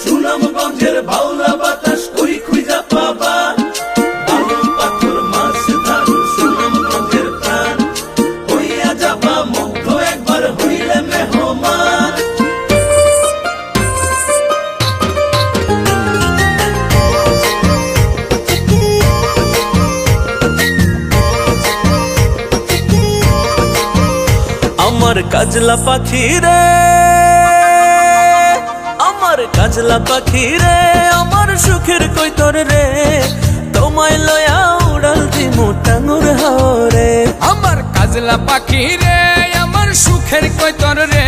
সুনামগঞ্জের বাউলা বাতাস কই খুঁজা পাবা, বালু পাথর মাছ ধান সুনামগঞ্জের প্রাণ, হইয়া যাবা মুগ্ধ একবার হইলে মেহমান। আমার কাজলা পাখি রে, আমার কাজলা পাখি রে, আমার সুখের কৈতর রে, তোমায় লয়া উড়াল দিমু টাঙ্গুর হাওরে। আমার কাজলা পাখি রে, আমার সুখের কৈতর রে,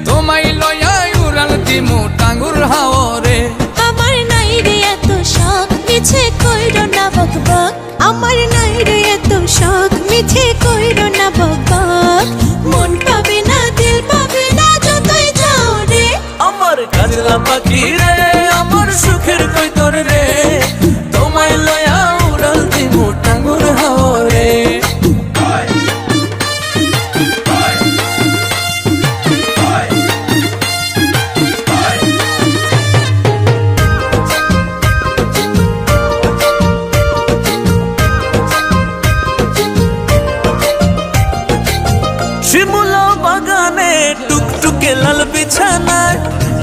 তোমায় লয়া উড়াল দিমু টাঙ্গুর হাওরে। আমার নাই রে এত শখ মিছে কইরো না বকবক, আমার নাই রে এত শখ মিছে কইরো না বকবক, মন পাবে না দিল পাবে না যতই যাও রে। আমার কাজলা পাখি রে, আমার সুখের কৈতর রে, তোমায় লয়া উড়াল দিমু টাঙ্গুর হাওরে। শিমুলা বাগানে টুকটুকে লাল বিছানায়,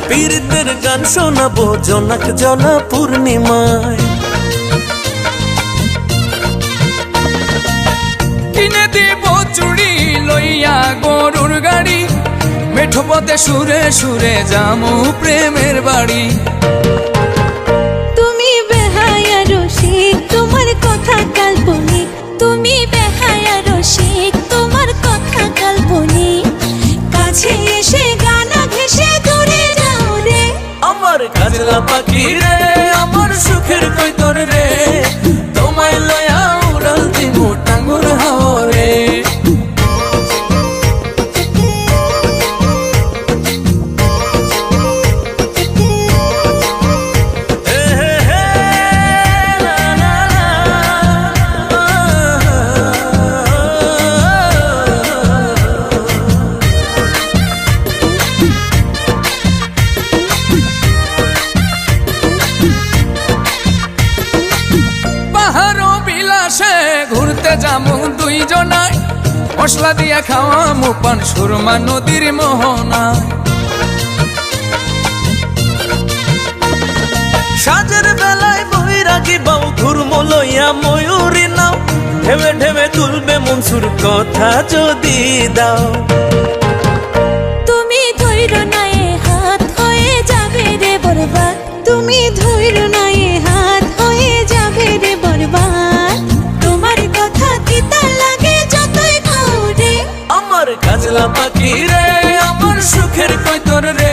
পীড়িতের গান শোনাবো জোনাক জলা পূর্ণিমায়। কিনে দিব চুড়ি লইয়া গরুর গাড়ি, মেঠো পথে সুরে সুরে যামু প্রেমের বাড়ি। তুমি বেহায়া রসিক তোমার কথা কাল্পনিক, তুমি বেহায়া রসিক তোমার কথা কাল্পনিক, কাছে এসে গানা ঘেসে দূরে যাও রে। আমার কাজলা পাখি রে, আমার সুখের কৈতর রে, তোমায় লয়া উড়াল দিমু টাঙ্গুর হাওরে। পাহাড় বিলাসে ঘুরতে যামু দুইজনায়, মশলা দিয়া খাওয়ামু পান সুরমা নদীর মোহনায়। সাজের বেলায় বৈরাগী বাউ ঘুরমো লইয়া ময়ূরী নাও, ঢেবে ঢেবে তুলবে মনসুর কথা যদি দাও। তুমি ধৈর্য নাই হাত হয়ে যাবে রে বরবাদ, তুমি ধৈর্য নাই হাত হয়ে যাবে রে বরবাদ, তোমার কথা তিতা লাগে যতই খাও রে। আমার কাজলা পাখি রে, আমার সুখের কৈতর রে,